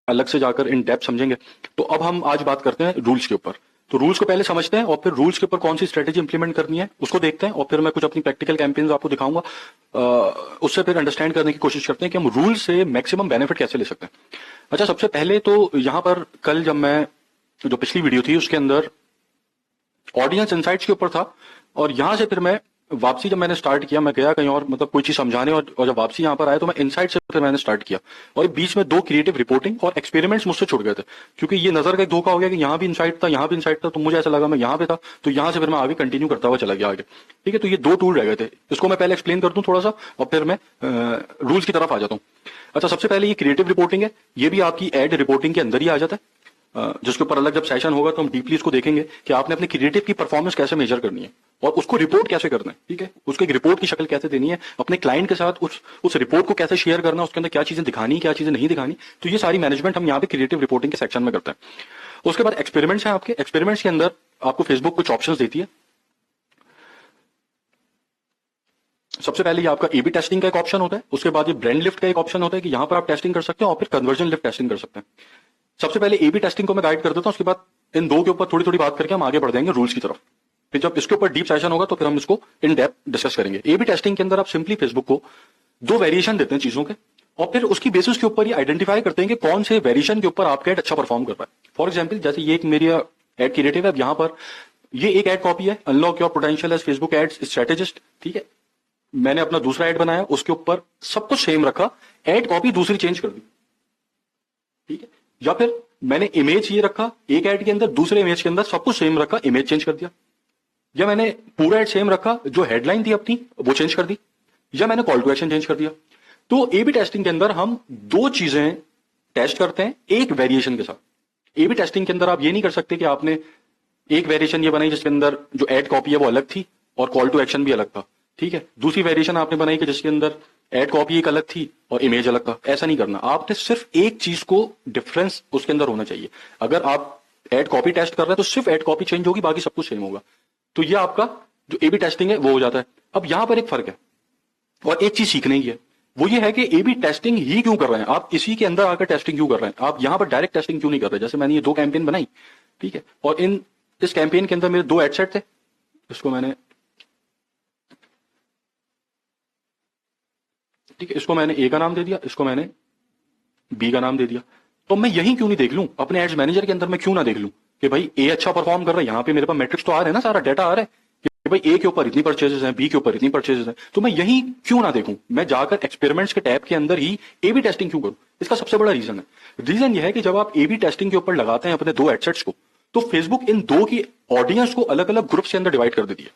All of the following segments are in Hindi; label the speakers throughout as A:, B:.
A: अलग से जाकर इन डेप्थ समझेंगे। तो अब हम आज बात करते हैं रूल्स के ऊपर। तो रूल्स को पहले समझते हैं और फिर रूल्स के ऊपर कौन सी स्ट्रेटेजी इंप्लीमेंट करनी है उसको देखते हैं, और फिर मैं कुछ अपनी प्रैक्टिकल कैंपेन्स आपको दिखाऊंगा। उससे फिर अंडरस्टैंड करने की कोशिश करते हैं कि हम रूल से मैक्सिमम बेनिफिट कैसे ले सकते हैं। अच्छा, सबसे पहले तो यहाँ पर कल जब मैं जो पिछली वीडियो थी उसके अंदर ऑडियंस इनसाइट्स के ऊपर था, और यहां से फिर मैं वापसी जब मैंने स्टार्ट किया, मैं गया कहीं और मतलब कोई चीज समझाने, और जब वापसी यहाँ पर आया तो मैं इनसाइट से फिर मैंने स्टार्ट किया। और बीच में 2 क्रिएटिव रिपोर्टिंग और एक्सपेरिमेंट्स मुझसे छूट गए थे, क्योंकि ये नजर का एक धोखा हो गया कि यहाँ भी इनसाइट था, यहाँ भी इनसाइट था, तो मुझे ऐसा लगा मैं यहाँ पे था, तो यहाँ से फिर मैं आगे कंटिन्यू करता हुआ चला गया आगे। ठीक है, तो ये 2 टूल रह गए थे, इसको मैं पहले एक्सप्लेन कर दूं थोड़ा सा और फिर मैं रूल्स की तरफ आ जाता हूँ। अच्छा, सबसे पहले ये क्रिएटिव रिपोर्टिंग है, ये भी आपकी एड रिपोर्टिंग के अंदर ही आ जाता है, जिसके ऊपर अलग जब सेशन होगा तो हम डीपली इसको देखेंगे कि आपने अपने क्रिएटिव की परफॉर्मेंस कैसे मेजर करनी है और उसको रिपोर्ट कैसे करना है। ठीक है, उसको एक रिपोर्ट की शक्ल कैसे देनी है, अपने क्लाइंट के साथ उस रिपोर्ट को कैसे शेयर करना है, उसके अंदर क्या चीजें दिखानी, क्या चीजें नहीं दिखानी। तो ये सारी मैनेजमेंट हम यहाँ पे क्रिएटिव रिपोर्टिंग के सेक्शन में करते हैं। उसके बाद एक्सपेरिमेंट्स हैं आपके। एक्सपेरिमेंट्स के अंदर आपको फेसबुक कुछ ऑप्शंस देती है। सबसे पहले ये आपका एबी टेस्टिंग का एक ऑप्शन होता है, उसके बाद ये ब्रांड लिफ्ट का एक ऑप्शन होता है कि यहां पर आप टेस्टिंग कर सकते हैं, और फिर कन्वर्जन लिफ्ट टेस्टिंग कर सकते हैं। सबसे पहले एबी टेस्टिंग को मैं गाइड कर देता हूं, उसके बाद इन 2 के ऊपर थोड़ी थोड़ी बात करके हम आगे बढ़ जाएंगे रूल्स की तरफ। फिर जब इसके ऊपर डीप सेशन होगा तो फिर हम इसको इन डेप्थ डिस्कस करेंगे। एबी टेस्टिंग के अंदर आप सिंपली फेसबुक को 2 वेरिएशन देते हैं चीजों के, और फिर उसकी बेसिस के ऊपर ये आइडेंटिफाई करते हैं कि कौन से वेरिएशन के ऊपर आपका एड अच्छा परफॉर्म कर रहा है। फॉर एग्जाम्पल, जैसे ये एक मेरी एड क्रिएटिव है, यहाँ पर ये एक एड कॉपी है, unlock your potential as Facebook ads strategist. ठीक है, मैंने अपना दूसरा एड बनाया, उसके ऊपर सब कुछ सेम रखा, एड कॉपी दूसरी चेंज कर दी। ठीक है, या फिर मैंने इमेज ये रखा एक एड के अंदर, दूसरे इमेज के अंदर सब कुछ सेम रखा, इमेज चेंज कर दिया। या मैंने पूरा एड सेम रखा, जो हेडलाइन थी अपनी वो चेंज कर दी, या मैंने कॉल टू एक्शन चेंज कर दिया। तो एबी टेस्टिंग के अंदर हम 2 चीजें टेस्ट करते हैं एक वेरिएशन के साथ। एबी टेस्टिंग के अंदर आप ये नहीं कर सकते कि आपने एक वेरिएशन ये बनाई जिसके अंदर जो एड कॉपी है वो अलग थी और कॉल टू एक्शन भी अलग था। ठीक है, दूसरी वेरिएशन आपने बनाई कि जिसके अंदर एड कॉपी एक अलग थी और इमेज अलग था। ऐसा नहीं करना, आपने सिर्फ एक चीज को डिफरेंस उसके अंदर होना चाहिए। अगर आप एड कॉपी टेस्ट कर रहे हैं तो सिर्फ एड कॉपी चेंज होगी, बाकी सब कुछ सेम होगा। तो ये आपका जो एबी टेस्टिंग है वो हो जाता है। अब यहां पर एक फर्क है और एक चीज सीखने की है, वो ये है कि एबी टेस्टिंग ही क्यों कर रहे हैं आप, इसी के अंदर आकर टेस्टिंग क्यों कर रहे हैं आप, यहां पर डायरेक्ट टेस्टिंग क्यों नहीं कर रहे। जैसे मैंने ये 2 कैंपेन बनाई, ठीक है, और इस कैंपेन के अंदर मेरे 2 एडसेट थे, इसको मैंने ठीक है, इसको मैंने ए का नाम दे दिया, इसको मैंने बी का नाम दे दिया। तो मैं यही क्यों नहीं देख लूं अपने एड्स मैनेजर के अंदर, मैं क्यों ना देख लूं कि भाई ए अच्छा परफॉर्म कर रहा है, यहां पे मेरे पास मैट्रिक्स तो आ रहे हैं ना, सारा डाटा आ रहा है कि भाई ए के ऊपर इतनी परचेजेस हैं, बी के ऊपर इतनी परचेजेस हैं, तो मैं यही क्यों ना देखूं, मैं जाकर एक्सपेरिमेंट्स के टैब के अंदर ही एबी टेस्टिंग क्यों करूं। इसका सबसे बड़ा रीजन है, रीजन यह है कि जब आप एबी टेस्टिंग के ऊपर लगाते हैं अपने 2 एडसेट्स को, तो फेसबुक इन 2 की ऑडियंस को अलग अलग ग्रुप्स के अंदर डिवाइड कर देती है।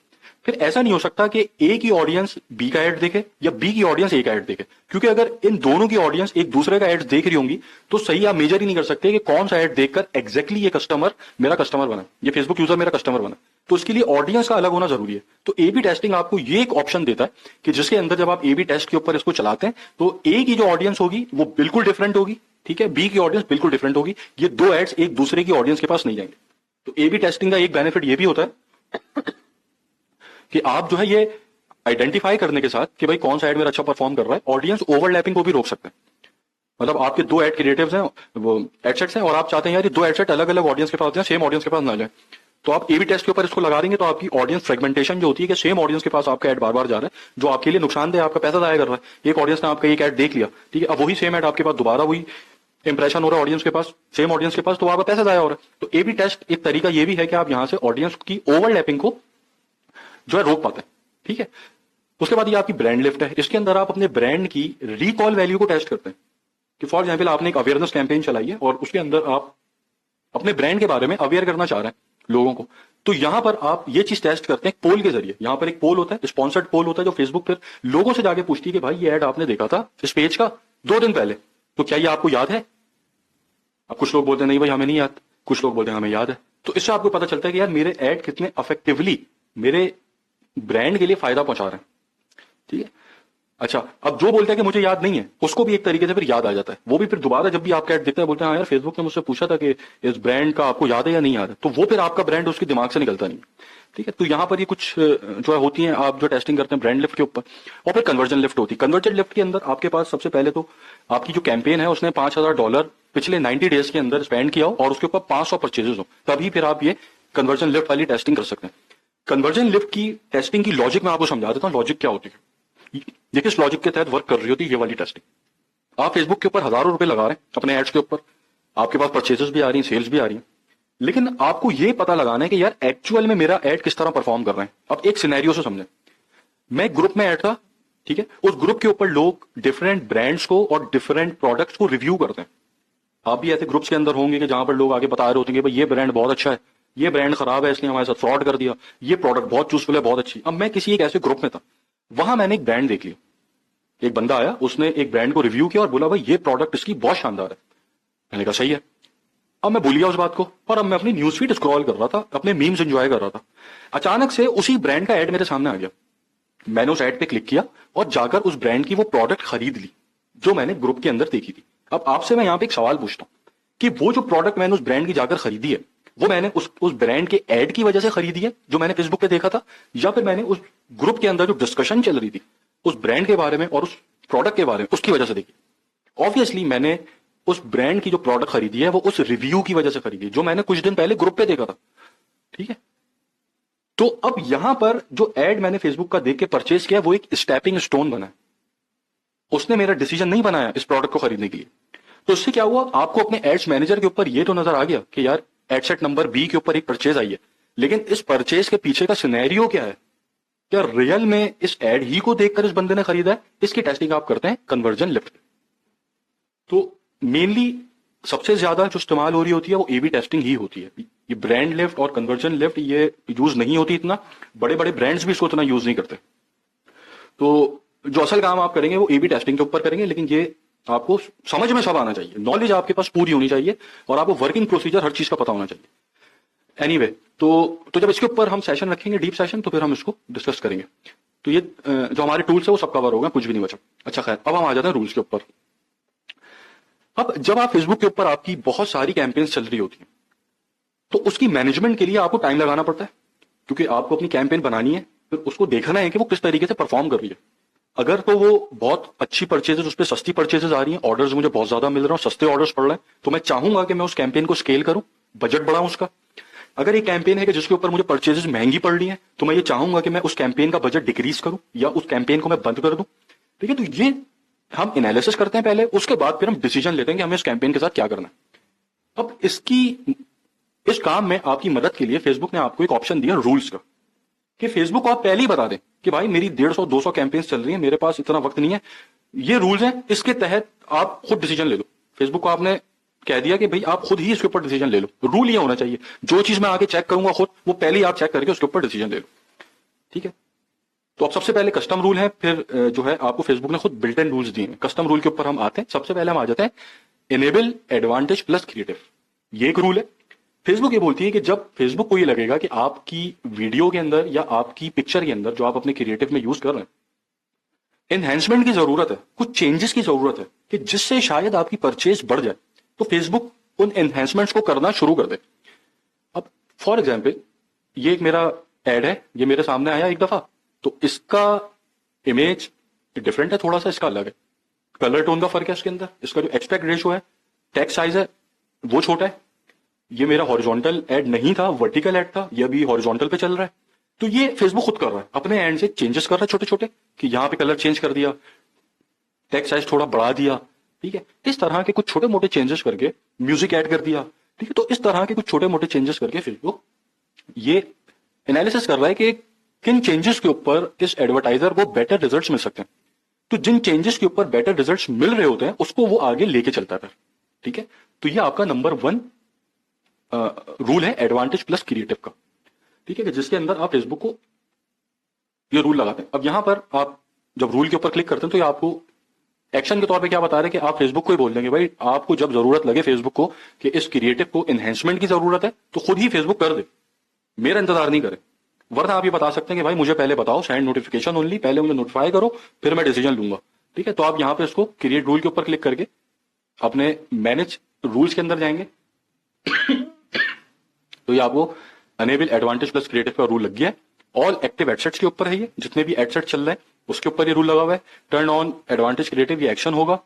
A: फिर ऐसा नहीं हो सकता कि ए की ऑडियंस बी का एड देखे या बी की ऑडियंस ए का एड देखे, क्योंकि अगर इन दोनों की ऑडियंस एक दूसरे का एड देख रही होंगी तो सही आप मेजर ही नहीं कर सकते कि कौन सा एड देखकर एग्जैक्टली ये कस्टमर मेरा कस्टमर बना, ये फेसबुक यूजर मेरा कस्टमर बना। तो उसके लिए ऑडियंस का अलग होना जरूरी है। तो ए बी टेस्टिंग आपको ये एक ऑप्शन देता है कि जिसके अंदर जब आप ए बी टेस्ट के ऊपर इसको चलाते हैं तो ए की जो ऑडियंस होगी वो बिल्कुल डिफरेंट होगी, ठीक है, बी की ऑडियंस बिल्कुल डिफरेंट होगी, ये 2 एड्स एक दूसरे की ऑडियंस के पास नहीं जाएंगे। तो ए बी टेस्टिंग का एक बेनिफिट ये भी होता है कि आप जो है ये आइडेंटिफाई करने के साथ कि भाई कौन सा एड मेरा अच्छा परफॉर्म कर रहा है, ऑडियंस ओवरलैपिंग को भी रोक सकते हैं। मतलब आपके 2 एड क्रिएटिव्स हैं, वो एडसेट्स हैं, और आप चाहते हैं यार ये 2 एडसेट अलग अलग ऑडियंस के पास जाए, सेम ऑडियंस के पास ना जाए, तो आप एबी टेस्ट के ऊपर इसको लगा देंगे तो आपकी ऑडियंस फ्रेगमेंटेशन जो होती है कि सेम ऑडियंस के पास आपका एड बार बार जा रहा है, जो आपके लिए नुकसानदेह, आपका पैसा जाया कर रहा है। एक ऑडियंस ने आपका एक एड देख लिया, ठीक है, अब वही सेम एड आपके पास दोबारा वही इंप्रेशन हो रहा है ऑडियंस के पास, सेम ऑडियंस के पास, तो आपका पैसा जाया हो रहा है। तो एबी टेस्ट एक तरीका ये भी है कि आप यहां से ऑडियंस की ओवरलैपिंग को जो है रोक पाते हैं। ठीक है, उसके बाद ये आपकी ब्रांड लिफ्ट है, इसके अंदर आप अपने ब्रांड की रिकॉल वैल्यू को टेस्ट करते हैं कि फॉर एग्जाम्पल आपने एक अवेयरनेस कैंपेन चलाई है और उसके अंदर आप अपने ब्रांड के बारे में अवेयर करना चाह रहे हैं लोगों को, तो यहां पर आप ये चीज टेस्ट करते हैं पोल के जरिए। यहां पर एक पोल होता है, स्पॉन्सर्ड पोल होता है, जो फेसबुक फिर लोगों से जाके पूछती है कि भाई ये एड आपने देखा था इस पेज का 2 दिन पहले, तो क्या ये आपको याद है। अब कुछ लोग बोलते हैं नहीं भाई हमें नहीं याद, कुछ लोग बोलते हैं हमें याद है। तो इससे आपको पता चलता है कि यार मेरे एड कितने इफेक्टिवली मेरे ब्रांड के लिए फायदा पहुंचा रहे हैं। ठीक है, अच्छा, अब जो बोलता है कि मुझे याद नहीं है उसको भी एक तरीके से फिर याद आ जाता है, वो भी फिर दोबारा जब भी आपका एड दिखता है बोलते हैं हाँ यार फेसबुक ने मुझसे पूछा था कि इस ब्रांड का आपको याद है या नहीं याद है, तो वो फिर आपका ब्रांड उसके दिमाग से निकलता नहीं। ठीक है, तो यहां पर ये कुछ जो है होती हैं, आप जो टेस्टिंग करते हैं ब्रांड लिफ्ट के ऊपर, और फिर कन्वर्जन लिफ्ट होती है। कन्वर्जन लिफ्ट के अंदर आपके पास सबसे पहले तो आपकी जो कैंपेन है उसने $5,000 पिछले 90 डेज के अंदर स्पेंड किया हो और उसके ऊपर 500 परचेजेस हो, तभी फिर आप ये कन्वर्जन लिफ्ट वाली टेस्टिंग कर सकते हैं। कन्वर्जन लिफ्ट की टेस्टिंग की लॉजिक मैं आपको समझा देता हूँ, लॉजिक क्या होती है, ये किस लॉजिक के तहत वर्क कर रही होती है ये वाली टेस्टिंग। आप फेसबुक के ऊपर हजारों रुपए लगा रहे हैं अपने एड्स के ऊपर, आपके पास परचेजेस भी आ रही हैं, सेल्स भी आ रही हैं, लेकिन आपको ये पता लगाना है कि यार एक्चुअल में मेरा एड किस तरह परफॉर्म कर रहे हैं। अब एक सिनेरियो से समझें, मैं ग्रुप में ऐड था, ठीक है, उस ग्रुप के ऊपर लोग डिफरेंट ब्रांड्स को और डिफरेंट प्रोडक्ट्स को रिव्यू करते हैं। आप भी ऐसे ग्रुप्स के अंदर होंगे कि जहां पर लोग आगे बता रहे होते हैं कि भाई ये ब्रांड बहुत अच्छा है, ये ब्रांड खराब है इसलिए हमारे साथ फ्रॉड कर दिया, ये प्रोडक्ट बहुत यूजफुल है, बहुत अच्छी। अब मैं किसी एक ऐसे ग्रुप में था, वहां मैंने एक ब्रांड देख लिया, एक बंदा आया, उसने एक ब्रांड को रिव्यू किया और बोला भाई ये प्रोडक्ट इसकी बहुत शानदार है। मैंने कहा सही है। अब मैं भूल गया उस बात को और अब मैं अपनी न्यूज फीड स्क्रॉल कर रहा था, अपने मीम्स एंजॉय कर रहा था। अचानक से उसी ब्रांड का एड मेरे सामने आ गया। मैंने उस एड पे क्लिक किया और जाकर उस ब्रांड की वो प्रोडक्ट खरीद ली जो मैंने ग्रुप के अंदर देखी थी। अब आपसे मैं यहां पे एक सवाल पूछता हूं कि वो जो प्रोडक्ट मैंने उस ब्रांड की जाकर खरीदी है, वो मैंने उस ब्रांड के एड की वजह से खरीदी है जो मैंने फेसबुक पे देखा था, या फिर मैंने उस ग्रुप के अंदर जो डिस्कशन चल रही थी उस ब्रांड के बारे में और उस प्रोडक्ट के बारे में उसकी वजह से देखी। ऑब्वियसली मैंने उस ब्रांड की जो प्रोडक्ट खरीदी है वो उस रिव्यू की वजह से खरीदी जो मैंने कुछ दिन पहले ग्रुप पे देखा था, ठीक है। तो अब यहां पर जो एड मैंने फेसबुक का देख के परचेज किया वो एक स्टेपिंग स्टोन बना है, उसने मेरा डिसीजन नहीं बनाया इस प्रोडक्ट को खरीदने के लिए। तो इससे क्या हुआ, आपको अपने एड्स मैनेजर के ऊपर ये तो नजर आ गया कि यार एडसेट नंबर बी के ऊपर एक परचेज आई है, लेकिन इस परचेज के पीछे का सिनेरियो क्या है, क्या रियल में इस एड ही को देखकर इस बंदे ने खरीदा है। इसकी टेस्टिंग आप करते हैं कन्वर्जन लिफ्ट। तो मेनली सबसे ज्यादा जो इस्तेमाल हो रही होती है वो एबी टेस्टिंग ही होती है। ये ब्रांड लिफ्ट और कन्वर्जन लिफ्ट ये यूज नहीं होती इतना, बड़े बड़े ब्रांड्स भी इसको इतना यूज नहीं करते। तो जो असल काम आप करेंगे वो एबी टेस्टिंग के ऊपर करेंगे, लेकिन ये आपको समझ में सब आना चाहिए, नॉलेज आपके पास पूरी होनी चाहिए और आपको वर्किंग प्रोसीजर हर चीज का पता होना चाहिए। एनीवे, तो जब इसके ऊपर हम सेशन रखेंगे डीप सेशन तो फिर हम इसको डिस्कस करेंगे। तो ये जो हमारे टूल्स है वो सब कवर होगा, कुछ भी नहीं बचा। अच्छा खैर, अब हम आ जाते हैं रूल्स के ऊपर। अब जब आप फेसबुक के ऊपर आपकी बहुत सारी कैंपेन्स चल रही होती हैं तो उसकी मैनेजमेंट के लिए आपको टाइम लगाना पड़ता है, क्योंकि आपको अपनी कैंपेन बनानी है, फिर उसको देखना है कि वो किस तरीके से परफॉर्म कर रही है। अगर तो वो बहुत अच्छी परचेजेस, उस पर सस्ती परचेजेस आ रही हैं, ऑर्डर्स मुझे बहुत ज्यादा मिल रहे हैं, सस्ते ऑर्डर्स पड़ रहे हैं, तो मैं चाहूंगा कि मैं उस कैंपेन को स्केल करूं, बजट बढ़ाऊं उसका। अगर एक कैंपेन है कि जिसके ऊपर मुझे परचेजेस महंगी पड़ रही है तो मैं ये चाहूंगा कि मैं उस कैंपेन का बजट डिक्रीज करूं या उस कैंपेन को मैं बंद कर दूं, ठीक है। तो ये हम एनालिसिस करते हैं पहले, उसके बाद फिर हम डिसीजन लेते हैं कि हमें इस कैंपेन के साथ क्या करना है। अब इस काम में आपकी मदद के लिए फेसबुक ने आपको एक ऑप्शन दिया रूल्स का, कि फेसबुक को आप पहले ही बता दें कि भाई मेरी 150-200 कैंपेन्स चल रही है, मेरे पास इतना वक्त नहीं है, ये रूल्स हैं, इसके तहत आप खुद डिसीजन ले लो। फेसबुक को आपने कह दिया कि भाई आप खुद ही इसके ऊपर डिसीजन ले लो। रूल ये होना चाहिए, जो चीज मैं आगे चेक करूंगा खुद, वो पहले ही आप चेक करके उसके ऊपर डिसीजन ले लो, ठीक है। तो अब सबसे पहले कस्टम रूल है, फिर जो है आपको फेसबुक ने खुद बिल्ट इन रूल्स दिए हैं। कस्टम रूल के ऊपर हम आते हैं, सबसे पहले हम आ जाते हैं इनेबल एडवांटेज प्लस क्रिएटिव। ये एक रूल है। फेसबुक ये बोलती है कि जब फेसबुक को ये लगेगा कि आपकी वीडियो के अंदर या आपकी पिक्चर के अंदर जो आप अपने क्रिएटिव में यूज कर रहे हैं एनहेंसमेंट की जरूरत है, कुछ चेंजेस की जरूरत है कि जिससे शायद आपकी परचेज बढ़ जाए, तो फेसबुक उन एनहेंसमेंट्स को करना शुरू कर दे। अब फॉर एग्जाम्पल ये एक मेरा एड है, ये मेरे सामने आया एक दफा, तो इसका इमेज डिफरेंट है, थोड़ा सा इसका अलग है, कलर टोन का फर्क है इसके अंदर, इसका जो एक्सपेक्ट रेशियो है, टेक्स्ट साइज है वो छोटा है। ये मेरा हॉरिजॉन्टल एड नहीं था, वर्टिकल एड था, ये अभी हॉरिजॉन्टल पे चल रहा है। तो ये फेसबुक खुद कर रहा है, अपने एंड से चेंजेस कर रहा है छोटे छोटे, कि यहां पे कलर चेंज कर दिया, टेक्स्ट साइज थोड़ा बढ़ा दिया, ठीक है। इस तरह के कुछ छोटे मोटे चेंजेस करके म्यूजिक ऐड कर दिया, ठीक है। तो इस तरह के कुछ छोटे मोटे चेंजेस करके फेसबुक ये एनालिसिस कर रहा है कि किन चेंजेस के ऊपर इस एडवर्टाइजर को बेटर रिजल्ट्स मिल सकते हैं। तो जिन चेंजेस के ऊपर बेटर रिजल्ट्स मिल रहे होते हैं उसको वो आगे लेके चलता है, ठीक है। तो ये आपका नंबर 1 रूल है एडवांटेज प्लस क्रिएटिव का, ठीक है, कि जिसके अंदर आप फेसबुक को ये रूल लगाते हैं। अब यहां पर आप जब रूल के ऊपर क्लिक करते हैं तो ये आपको एक्शन के तौर पे क्या बता रहे हैं कि आप फेसबुक को ही बोल देंगे भाई आपको जब जरूरत लगे फेसबुक को कि इस क्रिएटिव को एनहेंसमेंट की जरूरत है तो खुद ही फेसबुक कर दे, मेरा इंतजार नहीं करे। वरना आप ये बता सकते हैं कि भाई मुझे पहले बताओ, सेंड नोटिफिकेशन ओनली, पहले मुझे नोटिफाई करो फिर मैं डिसीजन लूंगा, ठीक है। तो आप यहां पे इसको क्रिएट रूल के ऊपर क्लिक करके अपने मैनेज रूल्स के अंदर जाएंगे तो ये आपको अनेबल एडवांटेज प्लस क्रिएटिव का रूल लग गया है। ऑल एक्टिव एडसेट्स के ऊपर है, ये जितने भी एडसेट चल रहे हैं उसके ऊपर ये रूल लगा हुआ है। टर्न ऑन एडवांटेज क्रिएटिव ये एक्शन होगा,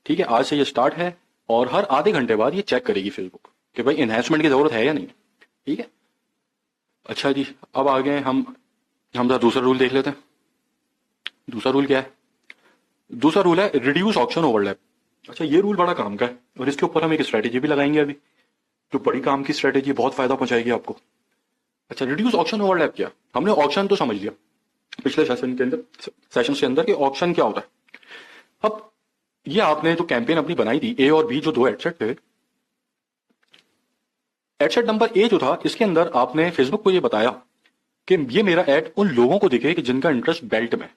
A: ठीक है, आज से ये स्टार्ट है और हर आधे घंटे बाद ये चेक करेगी फेसबुक कि भाई इन्हेंसमेंट की जरूरत है या नहीं। ठीक है, अच्छा जी, अब आगे हम जरा दूसरा रूल देख लेते हैं। दूसरा रूल क्या है? दूसरा रूल है रिड्यूस ऑक्शन ओवरलैप। अच्छा, ये रूल बड़ा काम का है और इसके ऊपर हम एक स्ट्रेटेजी भी लगाएंगे अभी, जो बड़ी काम की स्ट्रेटेजी, बहुत फायदा पहुंचाएगी आपको। अच्छा, रिड्यूस ऑक्शन ओवरलैप क्या? हमने ऑक्शन तो समझ लिया पिछले सेशन के अंदर कि ऑक्शन क्या होता है। अब ये आपने जो कैंपेन अपनी बनाई थी, ए और बी जो दो एडसेट थे, एडसेट नंबर ए जो था, इसके अंदर आपने फेसबुक को ये बताया कि ये मेरा एड उन लोगों को दिखे कि जिनका इंटरेस्ट बेल्ट में।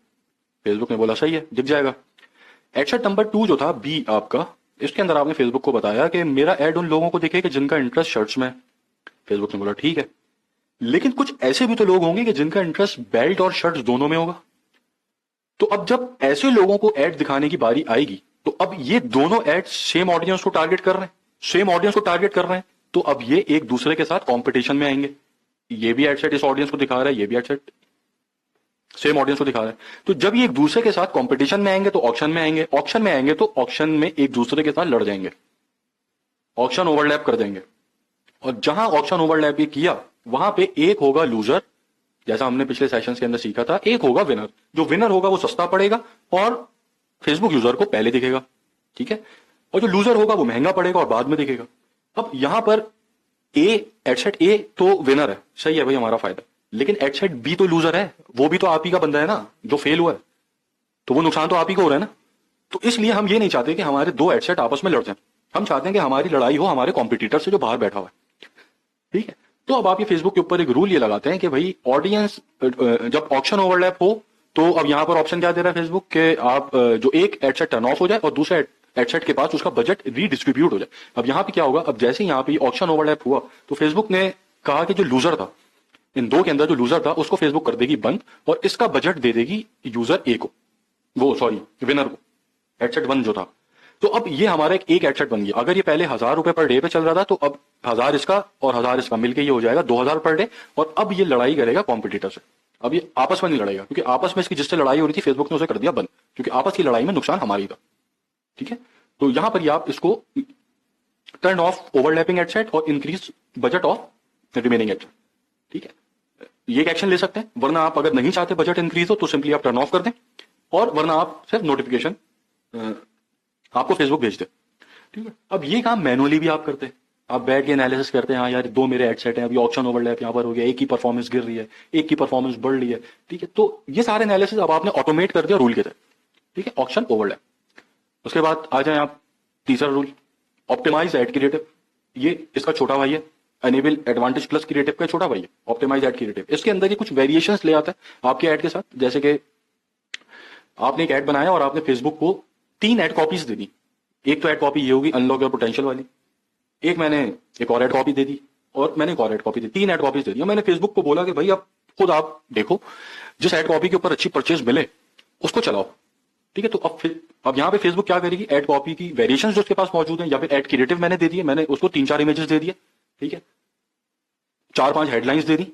A: फेसबुक ने बोला सही है, दिख जाएगा। एडसेट नंबर 2 जो था बी आपका, इसके अंदर आपने फेसबुक को बताया कि मेरा एड उन लोगों को दिखे कि जिनका इंटरेस्ट शर्ट्स में। फेसबुक ने बोला ठीक है, लेकिन कुछ ऐसे भी तो लोग होंगे कि जिनका इंटरेस्ट बेल्ट और शर्ट्स दोनों में होगा। तो अब जब ऐसे लोगों को एड दिखाने की बारी आएगी, तो अब ये दोनों एड सेम ऑडियंस को टारगेट कर रहे हैं, सेम ऑडियंस को टारगेट कर रहे हैं, तो अब ये एक दूसरे के साथ कंपटीशन में आएंगे। ये भी एडसेट इस ऑडियंस को दिखा रहा है, ये भी एडसेट सेम ऑडियंस को दिखा रहा है। तो जब ये एक दूसरे के साथ कंपटीशन में आएंगे तो ऑक्शन में आएंगे, ऑक्शन में आएंगे तो ऑक्शन में एक दूसरे के साथ लड़ जाएंगे, ऑक्शन ओवरलैप कर देंगे। और जहां ऑक्शन ओवरलैप भी किया, वहां पे एक होगा लूजर, जैसा हमने पिछले सेशंस के अंदर सीखा था, एक होगा विनर। जो विनर होगा वो सस्ता पड़ेगा और फेसबुक यूजर को पहले दिखेगा। ठीक है, और जो लूजर होगा वो महंगा पड़ेगा और बाद में दिखेगा। अब यहां पर एडसेट ए तो विनर है, सही है भाई, हमारा फायदा। लेकिन एडसेट बी तो लूजर है, वो भी तो आप ही का बंदा है ना जो फेल हुआ है, तो वो नुकसान तो आप ही को हो रहा है ना। तो इसलिए हम ये नहीं चाहते कि हमारे दो एडसेट आपस में लड़ जाएं, हम चाहते हैं कि हमारी लड़ाई हो हमारे कॉम्पिटिटर से जो बाहर बैठा हुआ है। ठीक है, तो अब आप ये फेसबुक के ऊपर एक रूल ये लगाते हैं कि भाई ऑडियंस जब ऑक्शन ओवरलैप हो, तो अब यहां पर ऑप्शन क्या दे रहा है फेसबुक के आप जो एक एडसेट टर्न ऑफ हो जाए और दूसरा एडसेट के पास उसका बजट रीडिस्ट्रीब्यूट हो जाए। अब यहां पे क्या होगा, अब जैसे यहां पे ऑक्शन ओवरलैप हुआ तो फेसबुक ने कहा कि जो लूजर था, इन दो के अंदर जो लूजर था उसको फेसबुक कर देगी बंद और इसका बजट दे देगी यूजर ए को, वो सॉरी विनर को, एडसेट 1 जो था। तो अब ये हमारा एक एडसेट बन गया। अगर ये पहले 1000 रुपए पर डे पे चल रहा था, तो अब 1000 इसका और 1000 इसका मिलकर ये हो जाएगा 2000 पर डे। और अब ये लड़ाई करेगा कॉम्पिटिटर से। अब ये आपस में नहीं लड़ेगा, क्योंकि आपस में इसकी जिससे लड़ाई हो रही थी फेसबुक ने उसे कर दिया बंद, क्योंकि आपस की लड़ाई में नुकसान हमारी था। ठीक है, तो यहां पर आप इसको टर्न ऑफ ओवरलैपिंग एडसेट और increase budget of remaining ad set. ठीक है, ये एक एक्शन ले सकते हैं, वरना आप अगर नहीं चाहते बजट इंक्रीज हो तो सिंपली आप टर्न ऑफ कर दें, और वरना आप सिर्फ नोटिफिकेशन आपको फेसबुक भेज दे। ठीक है, अब ये काम मैनुअली भी आप करते हैं, आप बैठ के एनालिसिस करते हैं, हाँ यार दो मेरे एडसेट हैं, अभी ऑक्शन ओवरलैप यहाँ पर हो गया, एक की परफॉर्मेंस गिर रही है, एक की परफॉर्मेंस बढ़ रही है। ठीक है, तो ये सारे एनालिसिस अब आपने ऑटोमेट कर दिया रूल के तहत। ठीक है, ऑक्शन ओवरलैप। उसके बाद आ जाए आप तीसरा रूल, ऑप्टिमाइज एड क्रिएटिव। ये इसका छोटा भाई है, एनेबल एडवांटेज प्लस क्रिएटिव का छोटा भाई है ऑप्टिमाइज एड क्रिएटिव। इसके अंदर ये कुछ वेरिएशंस ले आता है आपके ऐड के साथ। जैसे कि आपने एक ऐड बनाया और आपने फेसबुक को 3 ऐड कॉपीज दे दी। एक तो ऐड कॉपी ये होगी अनलॉक योर पोटेंशियल वाली, एक मैंने एक और ऐड कॉपी दे दी, और मैंने एक और ऐड कॉपी दी, 3 ऐड कॉपीज दे दी। मैंने फेसबुक को बोला कि भाई अब खुद आप देखो, जिस ऐड कॉपी के ऊपर अच्छी परचेज मिले उसको चलाओ। ठीक है, तो अब यहाँ पे फेसबुक क्या करेगी, ऐड कॉपी की वेरिएशन जो उसके पास मौजूद है, या फिर ऐड क्रिएटिव मैंने दे दिए, मैंने उसको 3-4 इमेजेस दे दिए। ठीक है, 4-5 हेडलाइंस दे दी,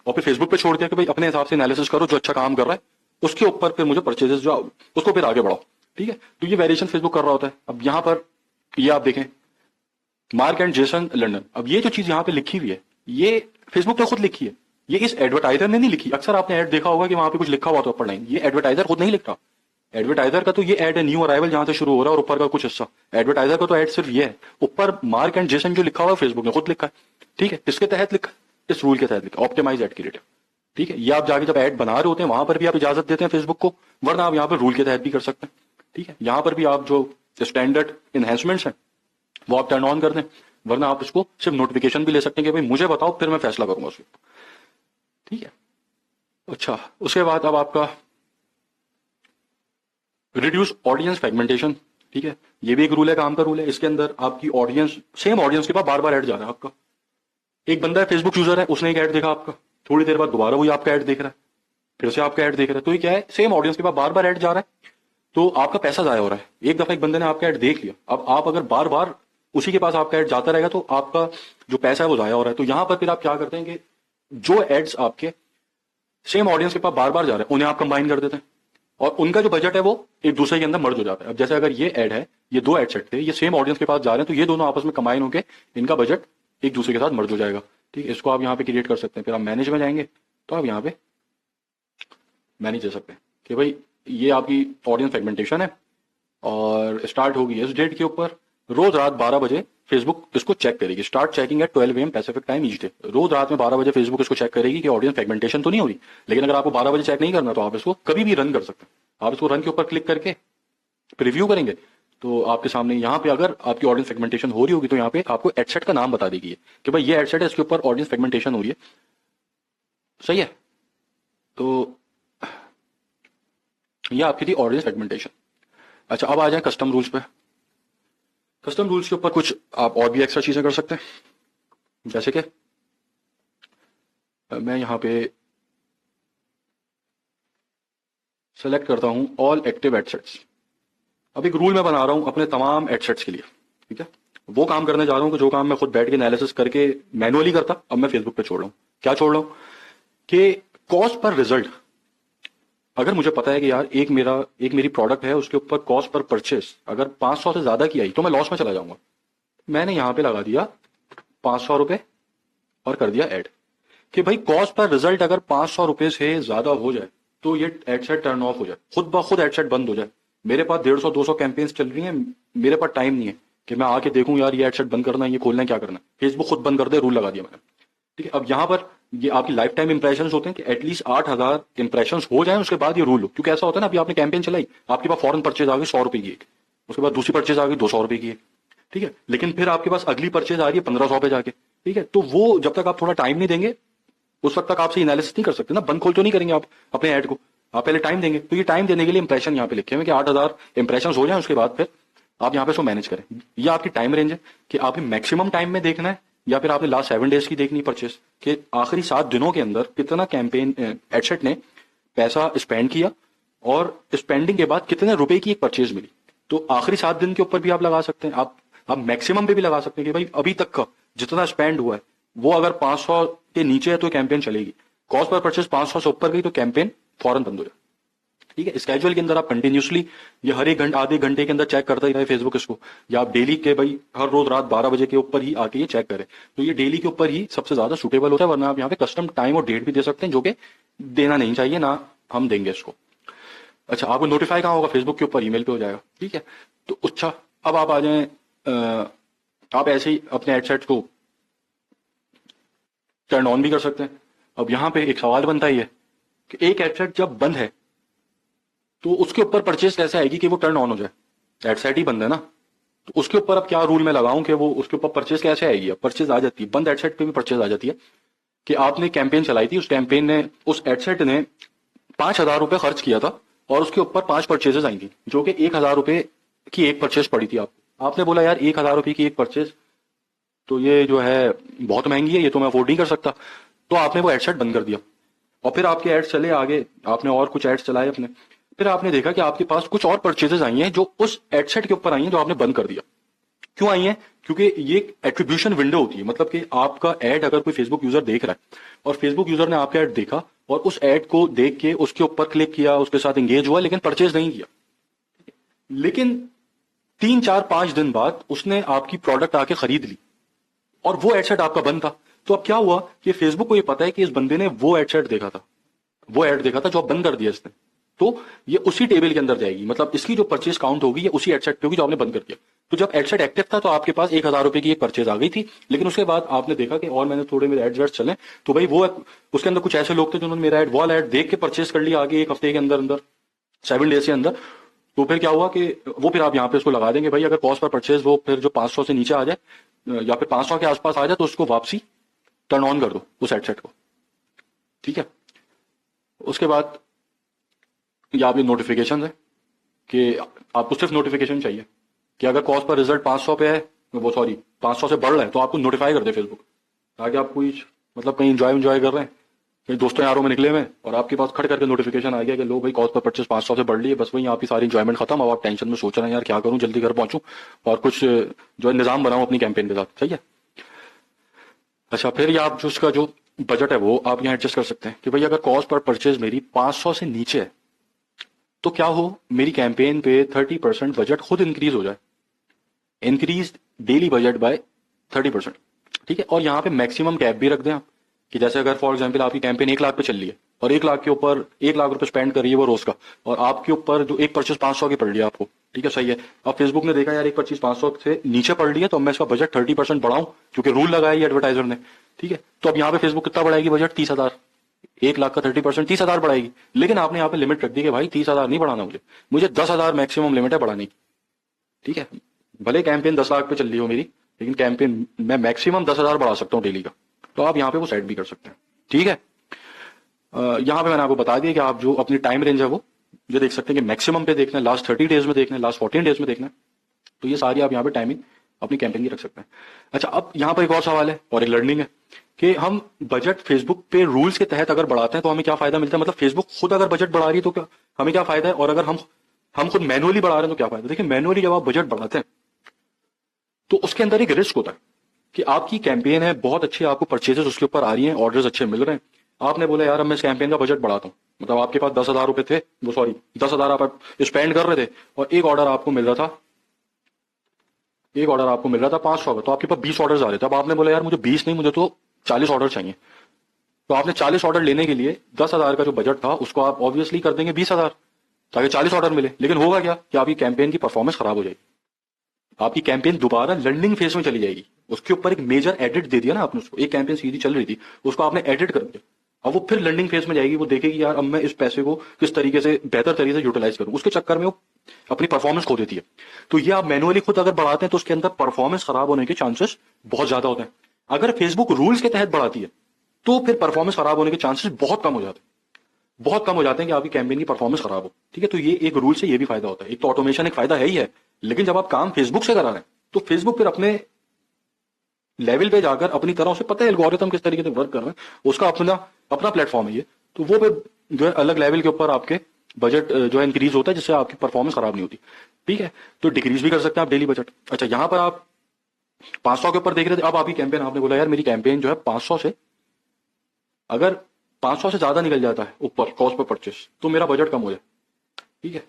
A: और फिर फेसबुक पे छोड़ दिया कि भाई अपने हिसाब से एनालिसिस करो, जो अच्छा काम कर रहा है उसके ऊपर फिर मुझे परचेजेस जो उसको फिर आगे बढ़ाओ। ठीक है, तो ये वेरिएशन फेसबुक कर रहा होता है। अब यहां पर ये आप देखें, मार्क एंड जेसन लंडन। अब ये जो चीज यहां पे लिखी हुई है, ये फेसबुक ने खुद लिखी है, ये इस एडवर्टाइजर ने नहीं लिखी। अक्सर आपने ऐड देखा होगा कि वहां पे कुछ लिखा हुआ था ऊपर लाइन, ये एडवर्टाइजर खुद नहीं लिख रहा। एडवर्टाइजर का तो ये ऐड है न्यू अराइवल जहां से शुरू हो रहा है, और ऊपर का कुछ हिस्सा एडवर्टाइजर का तो ऐड सिर्फ ये है। ऊपर मार्क एंड जेसन जो लिखा हुआ है फेसबुक ने खुद लिखा है। ठीक है, किसके तहत लिखा, इस रूल के तहत लिखा, ऑप्टिमाइज एड क्रिएटिव। ठीक है, ये आप जाके जब ऐड बना रहे होते हैं वहां पर भी आप इजाजत देते हैं फेसबुक को, वरना आप यहाँ पर रूल के तहत भी कर सकते हैं। ठीक है, यहां पर भी आप जो स्टैंडर्ड इनहेंसमेंट्स हैं वो आप टर्न ऑन कर दें, वरना आप इसको सिर्फ नोटिफिकेशन भी ले सकते हैं कि भाई मुझे बताओ, फिर मैं फैसला करूंगा उसके। ठीक है, अच्छा, उसके बाद अब आपका रिड्यूस ऑडियंस फ्रेगमेंटेशन। ठीक है, ये भी एक रूल है, काम का रूल है। इसके अंदर आपकी ऑडियंस, सेम ऑडियंस के पास बार बार ऐड जा रहा है आपका। एक बंदा है फेसबुक यूजर है, उसने एक ऐड देखा आपका, थोड़ी देर बाद दोबारा वही आपका ऐड देख रहा है, फिर से आपका ऐड देख रहा है। तो ये क्या है, सेम ऑडियंस के पास बार बार ऐड जा रहा है, तो आपका पैसा जाया हो रहा है। एक दफा एक बंदे ने आपका ऐड देख लिया, अब आप अगर बार बार उसी के पास आपका ऐड जाता रहेगा तो आपका जो पैसा है वो जाया हो रहा है। तो यहां पर फिर आप क्या करते हैं कि जो एड्स आपके सेम ऑडियंस के पास बार बार जा रहे हैं उन्हें आप कंबाइन कर देते हैं, और उनका जो बजट है वो एक दूसरे के अंदर मर्ज हो जाता है। अब जैसे अगर ये ऐड है, ये दो एड सेट थे, ये सेम ऑडियंस के पास जा रहे हैं, तो ये दोनों आपस में कंबाइन होकर इनका बजट एक दूसरे के साथ मर्ज हो जाएगा। ठीक है, इसको आप यहाँ पे क्रिएट कर सकते हैं। फिर आप मैनेज में जाएंगे तो आप यहाँ पे मैनेज दे सकते हैं कि भाई ये आपकी ऑडियंस सेगमेंटेशन है और स्टार्ट होगी इस डेट के ऊपर। रोज रात 12 बजे फेसबुक इसको चेक करेगी। Start checking at 12 AM Pacific time each day. रोज रात में 12 बजे फेसबुक इसको चेक करेगी कि ऑडियंस सेगमेंटेशन तो नहीं हो रही। लेकिन अगर आपको 12 बजे चेक नहीं करना तो आप इसको कभी भी रन कर सकते हैं। आप इसको रन के ऊपर क्लिक करके प्रीव्यू करेंगे तो आपके सामने यहाँ पे अगर आपकी ऑडियंस सेगमेंटेशन हो रही होगी तो यहाँ पे आपको एडसेट का नाम बता देगी कि भाई ये एडसेट है, इसके ऊपर ऑडियंस सेगमेंटेशन हो रही है। सही है, तो ये आपकी थी ऑडियंस सेगमेंटेशन। अच्छा, अब आ जाए कस्टम रूल्स पे। कस्टम रूल्स के ऊपर कुछ आप और भी एक्स्ट्रा चीजें कर सकते हैं, जैसे कि मैं यहां पे सेलेक्ट करता हूं ऑल एक्टिव एडसेट्स। अब एक रूल मैं बना रहा हूं अपने तमाम एडसेट्स के लिए। ठीक है, वो काम करने जा रहा हूं कि जो काम मैं खुद बैठ के एनालिसिस करके मैनुअली करता, अब मैं फेसबुक पे छोड़ रहा हूं। क्या छोड़ रहा हूं कि कॉस्ट पर रिजल्ट, अगर मुझे पता है कि यार एक मेरी प्रोडक्ट है, उसके ऊपर कॉस्ट पर परचेस अगर 500 से ज्यादा की आई तो मैं लॉस में चला जाऊंगा। मैंने यहां पे लगा दिया 500 रुपए और कर दिया ऐड कि भाई कॉस्ट पर रिजल्ट अगर 500 रुपए से ज्यादा हो जाए तो ये एडसेट टर्न ऑफ हो जाए, खुद ब खुद एडसेट बंद हो जाए। मेरे पास 150-200 कैंपेन्स चल रही हैं, मेरे पास टाइम नहीं है कि मैं आके देखूं यार ये एडसेट बंद करना है, ये खोलना है, क्या करना है। फेसबुक खुद बंद कर दे, रूल लगा दिया मैंने। ठीक है, अब यहाँ पर ये आपकी लाइफ टाइम इंप्रेशन होते हैं कि एटलीस्ट 8,000 इंप्रेशन हो जाए, उसके बाद ये रूल हो। क्योंकि ऐसा होता है ना, अभी आपने कैंपेन चलाई, आपके पास फॉरन परचेज आ गई 100 रुपए की एक, उसके बाद दूसरी परचेज आ गई 200 रुपए की एक। ठीक है, लेकिन फिर आपके पास अगली परचेज आ रही है 1500 पे जाके। ठीक है, तो वो जब तक आप थोड़ा टाइम नहीं देंगे उस वक्त तक आपसे एनालिसिस नहीं कर सकते ना, बंद खोल तो नहीं करेंगे आप अपने ऐड को, आप पहले टाइम देंगे। तो ये टाइम देने के लिए इंप्रेशन यहाँ पे लिखे हुए कि 8,000 इंप्रेशन हो जाए, उसके बाद फिर आप यहाँ पे इसको मैनेज करें। ये आपकी टाइम रेंज है कि आपने मैक्सिमम टाइम में देखना है या फिर आपने लास्ट 7 डेज की देखनी परचेस कि आखिरी 7 दिनों के अंदर कितना कैंपेन एडसेट ने पैसा स्पेंड किया और स्पेंडिंग के बाद कितने रुपए की एक परचेज मिली। तो आखिरी 7 दिन के ऊपर भी आप लगा सकते हैं, आप मैक्सिमम पे भी लगा सकते हैं कि भाई अभी तक का जितना स्पेंड हुआ है वो अगर 500 के नीचे है तो कैंपेन चलेगी, कॉस्ट पर परचेज 500 से ऊपर गई तो कैंपेन फौरन बंद हो जाए। ठीक है, स्केड्यूल के अंदर आप कंटिन्यूसली ये हर एक घंटे आधे घंटे के अंदर चेक करता ही रहे फेसबुक इसको, या आप डेली के भाई हर रोज रात 12 बजे के ऊपर ही आके ये चेक करें। तो ये डेली के ऊपर ही सबसे ज्यादा सुटेबल होता है, वरना आप यहाँ पे कस्टम टाइम और डेट भी दे सकते हैं जो कि देना नहीं चाहिए, ना हम देंगे इसको। अच्छा, आपको नोटिफाई कहाँ होगा? फेसबुक के ऊपर ईमेल पे हो जाएगा। ठीक है, तो अच्छा अब आप आ जाए, आप ऐसे ही अपने एडसेट को टर्न ऑन भी कर सकते हैं। अब यहाँ पे एक सवाल बनता ही है कि एक एडसेट जब बंद है तो उसके ऊपर परचेज कैसे आएगी कि वो टर्न ऑन हो जाए? एडसेट ही बंद है ना, तो उसके ऊपर अब क्या रूल में लगाऊं कि वो उसके ऊपर परचेज कैसे आएगी? अब परचेज आ जाती है, बंद एडसेट पे भी परचेज आ जाती है कि आपने कैंपेन चलाई थी, उस कैंपेन ने उस एडसेट ने 5,000 रुपए खर्च किया था और उसके ऊपर 5 परचेजेस आई थी जो कि 1,000 रुपए की एक परचेज पड़ी थी। आपने बोला यार 1,000 रुपए की एक परचेज तो ये जो है बहुत महंगी है, ये तो मैं अफोर्ड नहीं कर सकता, तो आपने वो एडसेट बंद कर दिया। और फिर आपके एड्स चले आगे, आपने और कुछ एड्स चलाए अपने, फिर आपने देखा कि आपके पास कुछ और परचेजेस आई हैं जो उस एडसेट के ऊपर आई हैं जो आपने बंद कर दिया। क्यों आई हैं? क्योंकि ये एट्रीब्यूशन विंडो होती है, मतलब कि आपका एड अगर कोई फेसबुक यूजर देख रहा है और फेसबुक यूजर ने आपका एड देखा और उस एड को देख के उसके ऊपर क्लिक किया, उसके साथ एंगेज हुआ, लेकिन परचेज नहीं किया, लेकिन 3-4-5 दिन बाद उसने आपकी प्रोडक्ट आके खरीद ली और वो एडसेट आपका बंद था। तो अब क्या हुआ कि फेसबुक को ये पता है कि इस बंदे ने वो एडसेट देखा था, वो एड देखा था जो बंद कर दिया इसने, तो ये उसी टेबल के अंदर जाएगी, मतलब इसकी जो परचेज काउंट होगी ये उसी एडसेट पे होगी जो आपने बंद कर दिया। तो जब एडसेट एक्टिव था तो आपके पास 1,000 रुपए की एक परचेज आ गई थी, लेकिन उसके बाद आपने देखा कि और मैंने थोड़े मेरे एड्स चले, तो भाई वो उसके अंदर कुछ ऐसे लोग थे जिन्होंने मेरा एड वॉल एड देख के परचेज कर लिया आगे 1 हफ्ते के अंदर अंदर, 7 डेज के अंदर। तो फिर क्या हुआ कि वो फिर आप यहाँ पे उसको लगा देंगे भाई अगर कॉस्ट पर परचेज वो फिर जो 500 से नीचे आ जाए या फिर 500 के आसपास आ जाए तो उसको वापसी टर्न ऑन कर दो उस एडसेट को। ठीक है, उसके बाद ये आपकी नोटिफिकेशन है कि आपको सिर्फ नोटिफिकेशन चाहिए कि अगर कॉस्ट पर रिजल्ट 500 पे है, वो सॉरी 500 से बढ़ रहा है तो आपको नोटिफाई कर दे फेसबुक, ताकि आप कोई मतलब कहीं एंजॉय कर रहे हैं, कहीं दोस्तों यारों में निकले हुए और आपके पास खड़ करके नोटिफिकेशन आ गया कि लो भाई कॉस्ट पर परचेज 500 से बढ़ ली है, बस वही आपकी सारी इंजॉयमेंट खत्म। अब आप टेंशन में सोच रहे हैं यार क्या करूं, जल्दी घर पहुंचूं और कुछ जो है निजाम बनाऊं अपनी कैंपेन के साथ। सही है, अच्छा फिर ये आप जो उसका जो बजट है वो आप यहाँ एडजस्ट कर सकते हैं कि भाई अगर कॉस्ट पर परचेज मेरी 500 से नीचे है तो क्या हो, मेरी कैंपेन पे 30% बजट खुद इंक्रीज हो जाए, इंक्रीज डेली बजट बाय 30%। ठीक है, और यहाँ पे मैक्सिमम कैप भी रख दें आप, कि जैसे अगर फॉर एग्जांपल आपकी कैंपेन 1 लाख पे चल रही है और 1 लाख के ऊपर 1 लाख रुपए स्पेंड कर रही है वो रोज का, और आपके ऊपर जो एक परचेज 500 की पड़ रही है आपको, ठीक है सही है, अब फेसबुक ने देखा यार एक परचेज 500 से नीचे पड़ रही है, तो मैं इसका बजट 30% बढ़ाऊं, क्योंकि रूल लगाया ये एडवर्टाइजर ने। ठीक है, तो अब यहाँ पे फेसबुक कितना बढ़ाएगी बजट, 30,000। 1 लाख का 30% 30,000 बढ़ाएगी, लेकिन आपने यहाँ पे लिमिट रख दी कि भाई 30,000 नहीं बढ़ाना, मुझे 10,000 मैक्सिमम लिमिट है बढ़ाने की। ठीक है, भले कैंपेन 10 लाख पे चल रही हो मेरी, लेकिन कैंपेन मैं मैक्सिमम 10,000 बढ़ा सकता हूँ डेली का, तो आप यहाँ पे वो सेट भी कर सकते हैं। ठीक है, यहाँ पे मैंने आपको बता दिया कि आप जो अपनी टाइम रेंज है वो जो देख सकते हैं कि मैक्सिमम पे देखना है, लास्ट 30 डेज में देखना है, लास्ट 14 डेज में देखना है, तो ये सारी आप यहाँ पे टाइमिंग अपनी कैंपेन की रख सकते हैं। अच्छा, अब यहाँ पर एक और सवाल है और एक लर्निंग है कि हम बजट फेसबुक पे रूल्स के तहत अगर बढ़ाते हैं तो हमें क्या फायदा मिलता है, मतलब फेसबुक खुद अगर बजट बढ़ा रही है तो क्या हमें क्या फायदा है, और अगर हम खुद मैनुअली बढ़ा रहे हैं तो क्या फायदा। देखिए, मैनुअली जब आप बजट बढ़ाते हैं तो उसके अंदर एक रिस्क होता है कि आपकी कैंपेन है बहुत अच्छी, आपको परचेजेस उसके ऊपर आ रही हैं, ऑर्डर्स अच्छे मिल रहे हैं, आपने बोला यार अब मैं इस कैंपेन का बजट बढ़ाता हूँ, मतलब आपके पास 10,000 रुपए थे, वो सॉरी 10,000 आप स्पेंड कर रहे थे और एक ऑर्डर आपको मिल रहा था, 500 का, तो आपके पास 20 ऑर्डर आ रहे थे। अब आपने बोला यार मुझे 20 नहीं, मुझे तो 40 ऑर्डर चाहिए, तो आपने 40 ऑर्डर लेने के लिए 10,000 का जो बजट था उसको आप ऑब्वियसली कर देंगे 20,000 ताकि 40 ऑर्डर मिले। लेकिन होगा क्या कि आपकी कैंपेन की परफॉर्मेंस खराब हो जाएगी, आपकी कैंपेन दोबारा लर्निंग फेज में चली जाएगी। उसके ऊपर एक मेजर एडिट दे दिया ना आपने उसको, एक कैंपेन सीधी चल रही थी उसको आपने एडिट कर दिया, अब वो फिर लर्निंग फेज में जाएगी, वो देखेगी यार अब मैं इस पैसे को किस तरीके से बेहतर तरीके से यूटिलाइज करूं, उसके चक्कर में वो अपनी परफॉर्मेंस खो देती है। तो ये आप मैनुअली खुद अगर बढ़ाते हैं तो उसके अंदर परफॉर्मेंस खराब होने के चांसेस बहुत ज्यादा होते हैं। अगर फेसबुक रूल्स के तहत बढ़ाती है तो फिर परफॉर्मेंस खराब होने के चांसेस बहुत कम हो जाते हैं, बहुत कम हो जाते हैं कि आपकी कैंपेन की परफॉर्मेंस खराब हो। ठीक है, तो ये एक रूल से ये भी फायदा होता है, एक तो ऑटोमेशन एक फायदा है ही है, लेकिन जब आप काम फेसबुक से करा रहे हैं तो फेसबुक फिर अपने लेवल पे जाकर अपनी तरह से पता है एल्गोरिथम किस तरीके से वर्क कर रहे हैं, उसका अपना अपना प्लेटफॉर्म है ये, तो वो फिर जो है अलग लेवल के ऊपर आपके बजट जो है इंक्रीज होता है जिससे आपकी परफॉर्मेंस खराब नहीं होती। ठीक है, तो डिक्रीज भी कर सकते हैं आप डेली बजट। अच्छा, यहां पर आप 500 के ऊपर देख रहे थे, अब आपकी कैंपेन, आपने बोला यार मेरी कैंपेन जो है 500 से, अगर 500 से ज्यादा निकल जाता है ऊपर कॉस्ट पर परचेस तो मेरा बजट कम हो जाए। ठीक है,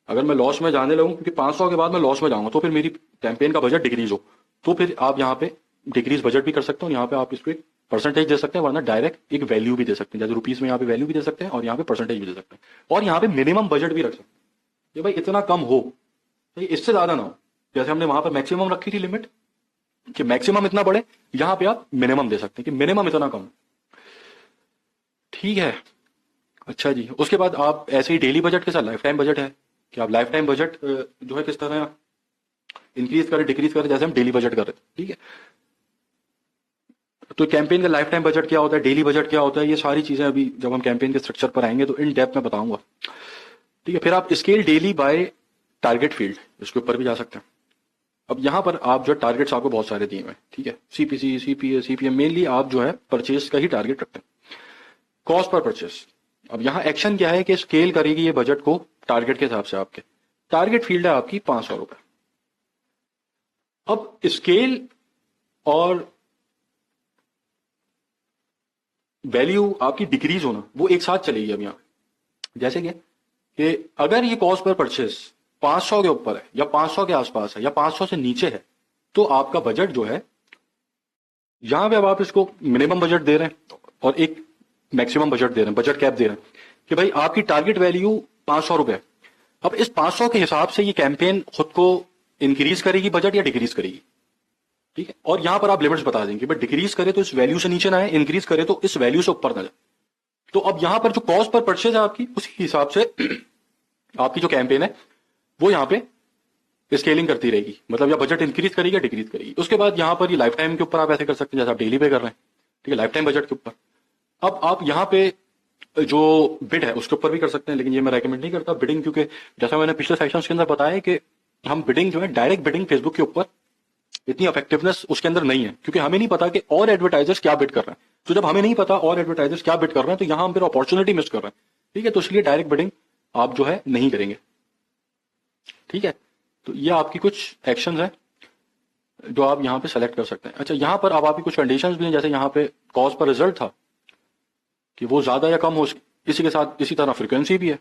A: अगर मैं लॉस में जाने लगूं क्योंकि 500 के बाद मैं लॉस में जाऊंगा तो फिर मेरी कैंपेन का बजट डिक्रीज हो, तो फिर आप यहाँ पे डिक्रीज बजट भी कर सकते हो, यहाँ पे आप इसको एक परसेंटेज दे सकते हैं, वरना डायरेक्ट एक वैल्यू भी दे सकते हैं, जैसे रुपीज में यहाँ पे वैल्यू भी दे सकते हैं और यहाँ पे परसेंटेज भी दे सकते हैं, और यहाँ पे मिनिमम बजट भी रख सकते हैं कि भाई इतना कम हो, तो इससे ज्यादा ना हो। जैसे हमने वहां पर मैक्सिमम रखी थी लिमिट कि मैक्सिमम इतना बढ़े, यहाँ पे आप मिनिमम दे सकते हैं कि मिनिमम इतना कम। ठीक है, अच्छा जी, उसके बाद आप ऐसे ही डेली बजट के साथ लाइफ टाइम बजट है कि आप लाइफ टाइम बजट जो है किस तरह इंक्रीज करें डिक्रीज करें, जैसे हम डेली बजट कर रहे थे। ठीक है, तो कैंपेन का लाइफ टाइम बजट क्या होता है, डेली बजट क्या होता है, ये सारी चीजें अभी जब हम कैंपेन के स्ट्रक्चर पर आएंगे तो इन डेप्थ में बताऊंगा। ठीक है, फिर आप scale daily by target field, इसके ऊपर भी जा सकते हैं। अब यहां पर आप जो टारगेट्स आपको बहुत सारे दिए हुए हैं, ठीक है, सीपीसी सीपीए सीपीएम, मेनली आप जो है परचेज का ही टारगेट रखते हैं, कॉस्ट पर परचेज। अब यहाँ एक्शन क्या है कि स्केल करेगी ये बजट को टारगेट के हिसाब से, आपके टारगेट फील्ड है आपकी 500 रुपए। अब स्केल और वैल्यू आपकी डिक्रीज होना वो एक साथ चलेगी। अब यहाँ जैसे कि अगर ये कॉस्ट पर परचेज 500 के ऊपर है या 500 के आसपास है या 500 से नीचे है, तो आपका बजट जो है, यहां पे अब आप इसको मिनिमम बजट दे रहे हैं और एक मैक्सिमम बजट दे रहे हैं, बजट कैप दे रहे हैं कि भाई आपकी टारगेट वैल्यू 500 रुपए। अब इस 500 के हिसाब से ये कैंपेन खुद को इंक्रीज करेगी बजट या डिक्रीज करेगी। ठीक है, और यहां पर आप लिमिट्स बता देंगे, बट डिक्रीज करे तो इस वैल्यू से नीचे ना है, इंक्रीज करे तो इस वैल्यू से ऊपर ना जाए। तो अब यहां पर जो कॉस्ट पर परचेज है आपकी, उसी हिसाब से आपकी जो कैंपेन है वो यहां पे स्केलिंग करती रहेगी, मतलब या बजट इंक्रीज करेगी या डिक्रीज करेगी। उसके बाद यहां पर ये लाइफ टाइम के ऊपर आप ऐसे कर सकते हैं जैसे आप डेली पे कर रहे हैं। ठीक है, लाइफ टाइम बजट के ऊपर अब आप यहाँ पे जो बिड है उसके ऊपर भी कर सकते हैं, लेकिन ये मैं रेकमेंड नहीं करता बिडिंग, क्योंकि जैसा मैंने पिछले सेक्शंस के अंदर बताया कि हम बिडिंग जो है डायरेक्ट बिडिंग फेसबुक के ऊपर इतनी इफेक्टिवनेस उसके अंदर नहीं है, क्योंकि हमें नहीं पता कि और एडवर्टाइजर्स क्या बिड कर रहे हैं। तो जब हमें नहीं पता और एडवर्टाइजर्स क्या बिड कर रहे हैं तो यहां हम फिर अपॉर्चुनिटी मिस कर रहे हैं। ठीक है, तो इसलिए डायरेक्ट बिडिंग आप जो है नहीं करेंगे। ठीक है, तो ये आपकी कुछ एक्शन है जो आप यहाँ पे सेलेक्ट कर सकते हैं। अच्छा, यहाँ पर अब आपकी कुछ कंडीशंस भी हैं, जैसे यहाँ पे कॉस्ट पर रिजल्ट था कि वो ज्यादा या कम हो, इसी के साथ इसी तरह फ्रीक्वेंसी भी है।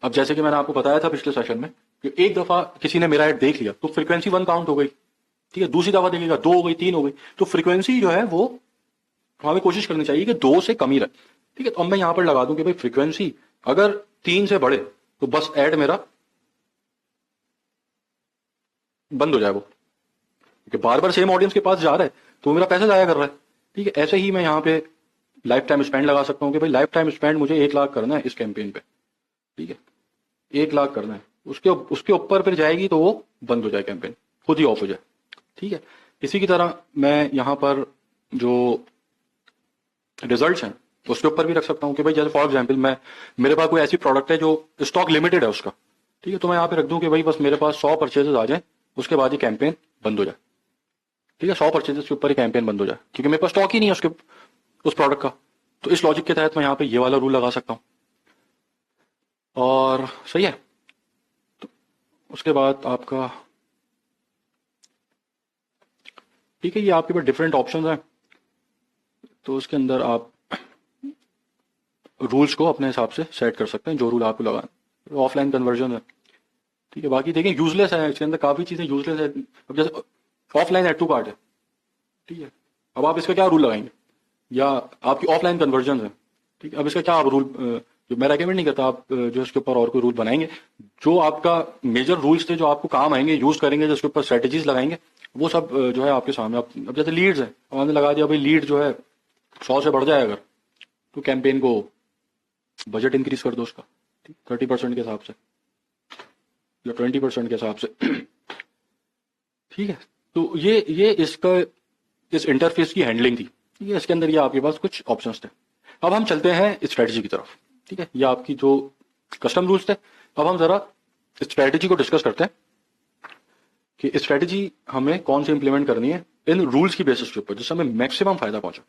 A: अब जैसे कि मैंने आपको बताया था पिछले सेशन में कि एक दफा किसी ने मेरा एड देख लिया तो फ्रीक्वेंसी 1 काउंट हो गई, ठीक है, दूसरी दफा देखेगा 2 हो गई, 3 हो गई, तो फ्रीक्वेंसी जो है वो हमें कोशिश करनी चाहिए कि 2 से कम ही रहे, ठीक है। तो अब मैं यहां पर लगा दूं कि भाई फ्रीक्वेंसी अगर 3 से बढ़े तो बस एड मेरा बंद हो जाए वो, क्योंकि बार बार सेम ऑडियंस के पास जा रहा है तो मेरा पैसा जाया कर रहा है, ठीक है। ऐसे ही मैं यहाँ पे लाइफ टाइम स्पेंड लगा सकता हूँ कि भाई लाइफ टाइम स्पेंड मुझे 1 लाख करना है इस कैंपेन पे, ठीक है, 1 लाख करना है, उसके उसके ऊपर फिर जाएगी तो वो बंद हो जाए, कैंपेन खुद ही ऑफ हो जाए, ठीक है। इसी की तरह मैं यहाँ पर जो रिजल्ट्स हैं उसके ऊपर भी रख सकता हूँ कि भाई जैसे फॉर एग्जांपल मैं मेरे पास कोई ऐसी प्रोडक्ट है जो स्टॉक लिमिटेड है उसका, ठीक है, तो मैं यहाँ पे रख दूं कि भाई बस मेरे पास 100 परचेजेस आ जाए उसके बाद ही कैंपेन बंद हो जाए, ठीक है, 100 परचेजेस के ऊपर ही कैंपेन बंद हो जाए, क्योंकि मेरे पास स्टॉक ही नहीं है उसके उस प्रोडक्ट का। तो इस लॉजिक के तहत मैं यहाँ पे ये वाला रूल लगा सकता हूँ और सही है। तो उसके बाद आपका, ठीक है, ये आपके पास डिफरेंट ऑप्शंस हैं, तो उसके अंदर आप रूल्स को अपने हिसाब से सेट कर सकते हैं जो रूल आपको लगा। ऑफलाइन कन्वर्जन है, ठीक है, बाकी देखिए यूजलेस है, इसके अंदर काफी चीजें यूजलेस है। अब जैसे ऑफलाइन एड टू कार्ट है, ठीक है, अब आप इसका क्या रूल लगाएंगे, या आपकी ऑफलाइन कन्वर्जन है, ठीक है, अब इसका क्या आप रूल, जो मैं रेकमेंड नहीं करता आप जो इसके ऊपर और कोई रूल बनाएंगे, जो आपका मेजर रूल्स थे जो आपको काम आएंगे, यूज करेंगे, जिसके ऊपर स्ट्रेटेजीज लगाएंगे, वो सब जो है आपके सामने। अब जैसे लीड्स है, अब हमने लगा दिया भाई लीड जो है 100 से बढ़ जाए अगर, तो कैंपेन को बजट इंक्रीज कर दो उसका, 30% के हिसाब से या 20% के हिसाब से, ठीक है। तो ये इसका इस इंटरफेस की हैंडलिंग थी, ठीक है, इसके अंदर ये आपके पास कुछ ऑप्शंस थे। अब हम चलते हैं स्ट्रेटजी की तरफ, ठीक है, ये आपकी जो कस्टम रूल्स थे। अब हम जरा स्ट्रेटजी को डिस्कस करते हैं कि स्ट्रेटजी हमें कौन सी इंप्लीमेंट करनी है इन रूल्स की बेसिस के ऊपर, जिससे हमें मैक्सिमम फायदा पहुंचे।